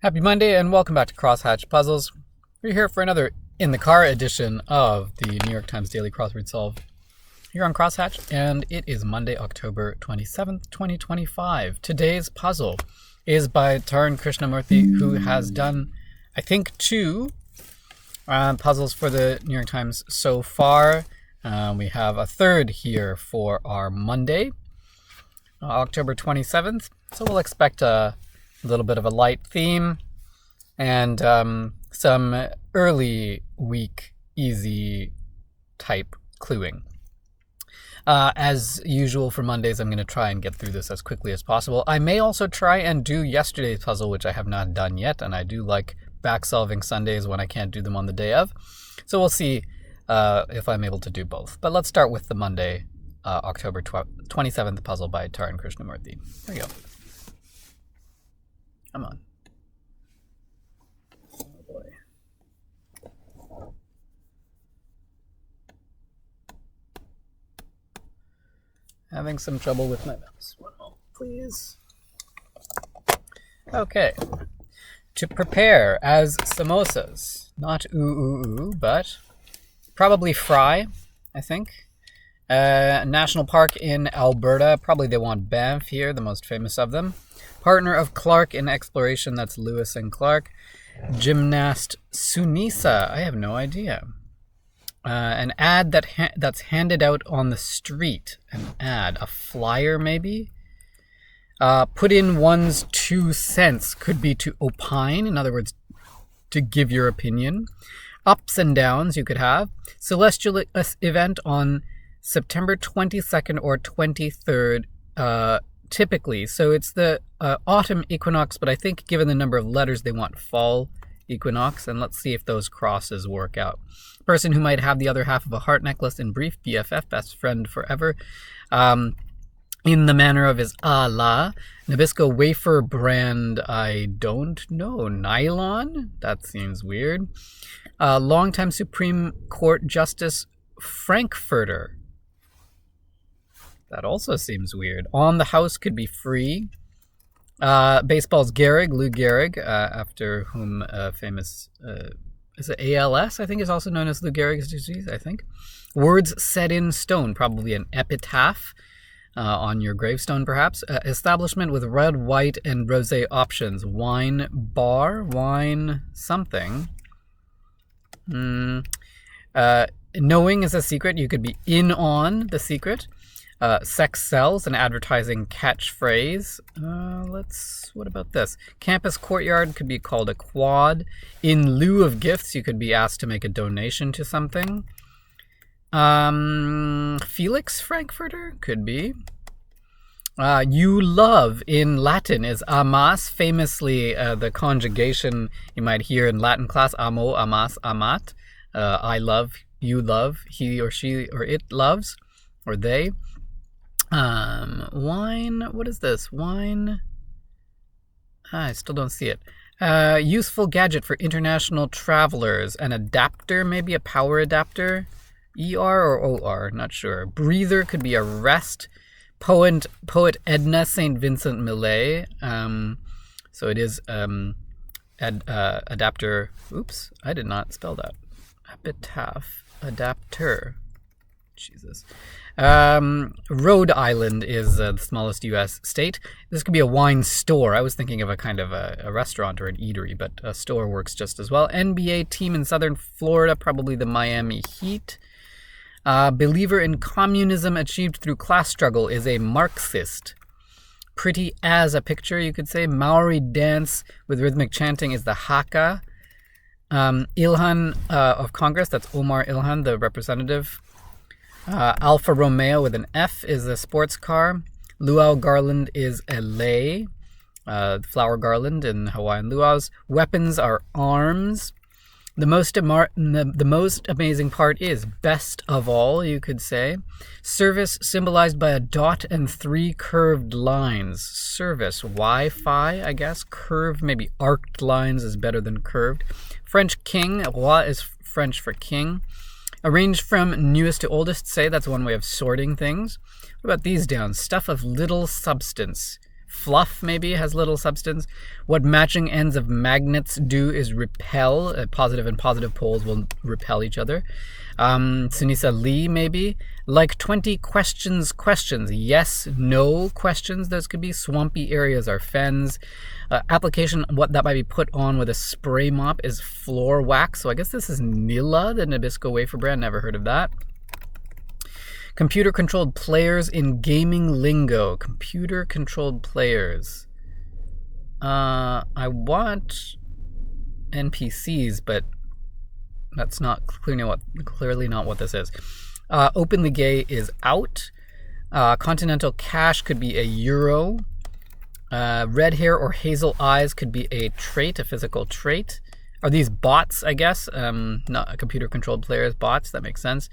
Happy Monday and welcome back to Crosshatch Puzzles. We're here for another in the car edition of the New York Times Daily Crossword Solve here on Crosshatch, and it is Monday, October 27th, 2025. Today's puzzle is by Tarun Krishnamurthy, who has done, I think, two puzzles for the New York Times so far. We have a third here for our Monday, October 27th, so we'll expect a little bit of a light theme and some early week easy type cluing. As usual for Mondays, I'm going to try and get through this as quickly as possible. I may also try and do yesterday's puzzle, which I have not done yet, and I do like back solving Sundays when I can't do them on the day of. So we'll see if I'm able to do both. But let's start with the Monday, October 27th puzzle by Tarun Krishnamurthy. Here we go. Come on. Oh boy. Having some trouble with my mouse. One moment, please. Okay. To prepare as samosas. Not but probably fry, I think. National Park in Alberta. Probably they want Banff here, the most famous of them. Partner of Clark in exploration, that's Lewis and Clark. Gymnast Sunisa, I have no idea. An ad that's handed out on the street. An ad, a flyer maybe? Put in one's 2 cents, could be to opine, in other words, to give your opinion. Ups and downs you could have. Celestial event on September 22nd or 23rd, typically. So it's the autumn equinox, but I think given the number of letters, they want fall equinox, and let's see if those crosses work out. Person who might have the other half of a heart necklace in brief, BFF, best friend forever. In the manner of his Allah. Nabisco wafer brand, I don't know. Nylon? That seems weird. Longtime Supreme Court Justice Frankfurter. That also seems weird. On the house could be free. Baseball's Gehrig, Lou Gehrig, after whom famous, is it ALS? I think is also known as Lou Gehrig's disease, I think. Words set in stone, probably an epitaph on your gravestone, perhaps. Establishment with red, white, and rosé options. Wine bar, wine something. Knowing is a secret. You could be in on the secret. Sex sells, an advertising catchphrase. What about this? Campus courtyard could be called a quad. In lieu of gifts, you could be asked to make a donation to something. Felix Frankfurter could be. You love in Latin is amas, famously the conjugation you might hear in Latin class, amo, amas, amat. I love, you love, he or she or it loves, or they. Wine, what is this? Wine, I still don't see it. Useful gadget for international travelers. An adapter, maybe a power adapter. ER or OR, not sure. Breather could be a rest. Poet Edna St. Vincent Millay. So it is adapter. Oops, I did not spell that. Epitaph. Adapter. Jesus. Rhode Island is the smallest U.S. state. This could be a wine store. I was thinking of a kind of a restaurant or an eatery, but a store works just as well. NBA team in southern Florida, probably the Miami Heat. Believer in communism achieved through class struggle is a Marxist. Pretty as a picture, you could say. Maori dance with rhythmic chanting is the Haka. Ilhan of Congress, that's Omar Ilhan, the representative. Alfa Romeo with an F is a sports car. Luau garland is a lei, flower garland in Hawaiian luaus. Weapons are arms. The most amazing part is best of all, you could say. Service symbolized by a dot and 3 curved lines. Service, Wi-Fi, I guess. Curved, maybe arced lines is better than curved. French king, roi is French for king. Arranged from newest to oldest, say that's one way of sorting things. What about these down? Stuff of little substance. Fluff, maybe, has little substance. What matching ends of magnets do is repel. Positive and positive poles will repel each other. Sunisa Lee, maybe. Like 20 questions. Yes, no questions. Those could be. Swampy areas are fens. Application, what that might be put on with a spray mop is floor wax. So I guess this is Nilla, the Nabisco wafer brand. Never heard of that. Computer-controlled players in gaming lingo. Computer-controlled players. I want NPCs, but that's not clearly not what this is. Openly gay is out. Continental cash could be a euro. Red hair or hazel eyes could be a trait, a physical trait. Are these bots, I guess? Not computer-controlled players, bots. That makes sense.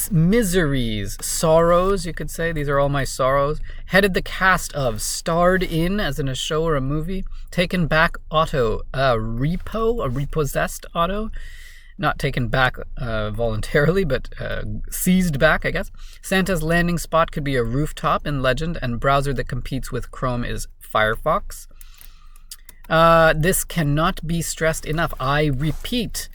Miseries, sorrows, you could say. These are all my sorrows. Headed the cast of, starred in, as in a show or a movie. Taken back auto, a repossessed auto. Not taken back voluntarily, but seized back, I guess. Santa's landing spot could be a rooftop in Legend, and browser that competes with Chrome is Firefox. This cannot be stressed enough. I repeat.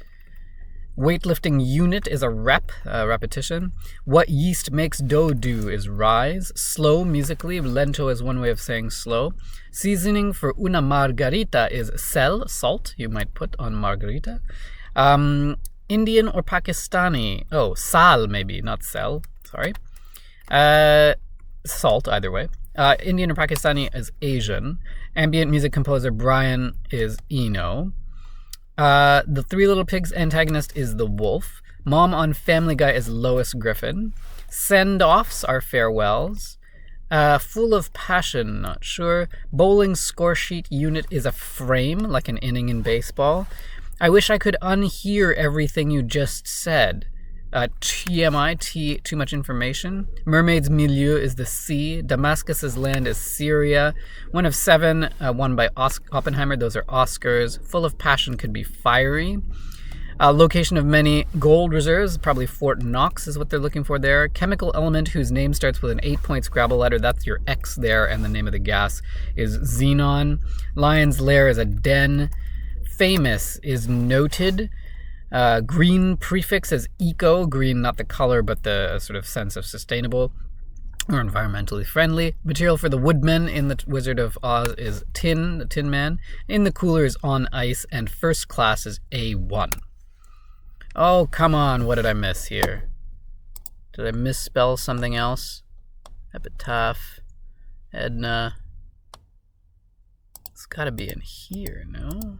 Weightlifting unit is a repetition. What yeast makes dough do is rise. Slow musically, lento is one way of saying slow. Seasoning for una margarita is salt, you might put on margarita. Indian or Pakistani, sal maybe, not sell, sorry. Salt, either way. Indian or Pakistani is Asian. Ambient music composer Brian is Eno. The Three Little Pigs antagonist is the wolf. Mom on Family Guy is Lois Griffin. Send-offs are farewells. Full of passion, not sure. Bowling score sheet unit is a frame, like an inning in baseball. I wish I could unhear everything you just said. TMI, too much information. Mermaid's milieu is the sea. Damascus's land is Syria. One of 7, won by Oppenheimer. Those are Oscars. Full of passion could be fiery. Location of many gold reserves, probably Fort Knox is what they're looking for there. Chemical element whose name starts with an 8-point Scrabble letter. That's your X there, and the name of the gas is xenon. Lion's lair is a den. Famous is noted. Green prefix is eco, green not the color but the sort of sense of sustainable or environmentally friendly. Material for the woodman in the Wizard of Oz is tin, the Tin Man. In the cooler is on ice, and first class is A1. Oh, come on, what did I miss here? Did I misspell something else? Epitaph, Edna. It's gotta be in here, no?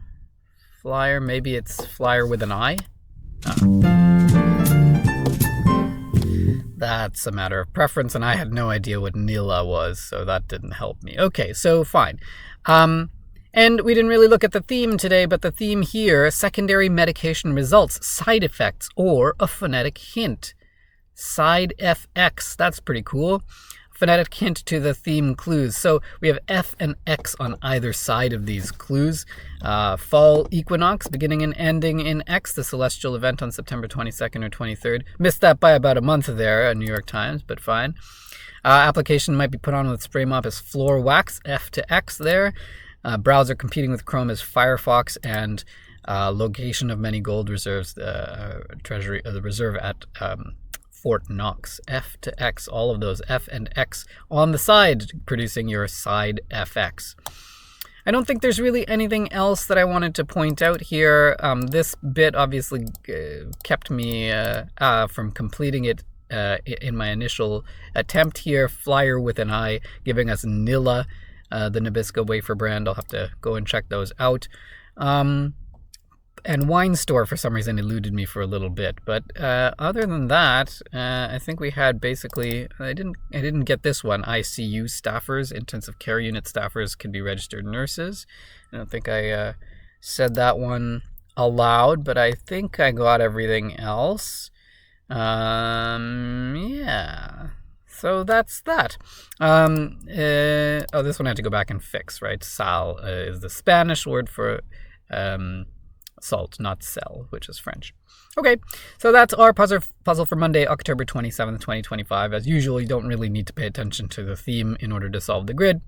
Flyer, maybe it's flyer with an I? That's a matter of preference, and I had no idea what Nila was, so that didn't help me. Okay, so fine. And we didn't really look at the theme today, but the theme here, secondary medication results, side effects, or a phonetic hint. Side FX, that's pretty cool. Phonetic hint to the theme clues. So we have F and X on either side of these clues. Fall equinox, beginning and ending in X, the celestial event on September 22nd or 23rd. Missed that by about a month there, New York Times, but fine. Application might be put on with spray mop as floor wax, F to X there. Browser competing with Chrome is Firefox, and location of many gold reserves, the reserve at Fort Knox, F to X, all of those F and X on the side, producing your side FX. I don't think there's really anything else that I wanted to point out here. This bit obviously kept me from completing it in my initial attempt here. Flyer with an I, giving us Nilla, the Nabisco wafer brand. I'll have to go and check those out. And Wine Store, for some reason, eluded me for a little bit. But other than that, I think we had basically... I didn't get this one. ICU staffers, intensive care unit staffers, can be registered nurses. I don't think I said that one aloud, but I think I got everything else. Yeah. So that's that. This one I had to go back and fix, right? Sal is the Spanish word for... salt, not sell, which is French. Okay, so that's our puzzle for Monday, October 27th, 2025. As usual, you don't really need to pay attention to the theme in order to solve the grid.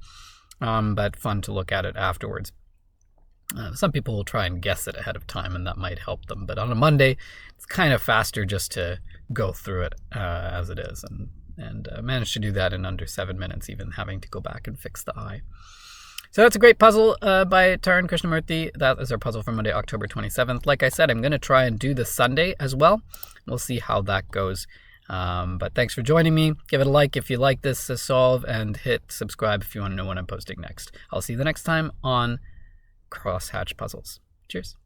but fun to look at it afterwards. Some people will try and guess it ahead of time, and that might help them. But on a Monday, it's kind of faster just to go through it as it is, and managed to do that in under 7 minutes, even having to go back and fix the I. So that's a great puzzle by Taran Krishnamurthy. That is our puzzle for Monday, October 27th. Like I said, I'm going to try and do the Sunday as well. We'll see how that goes. But thanks for joining me. Give it a like if you like this to solve, and hit subscribe if you want to know when I'm posting next. I'll see you the next time on Crosshatch Puzzles. Cheers.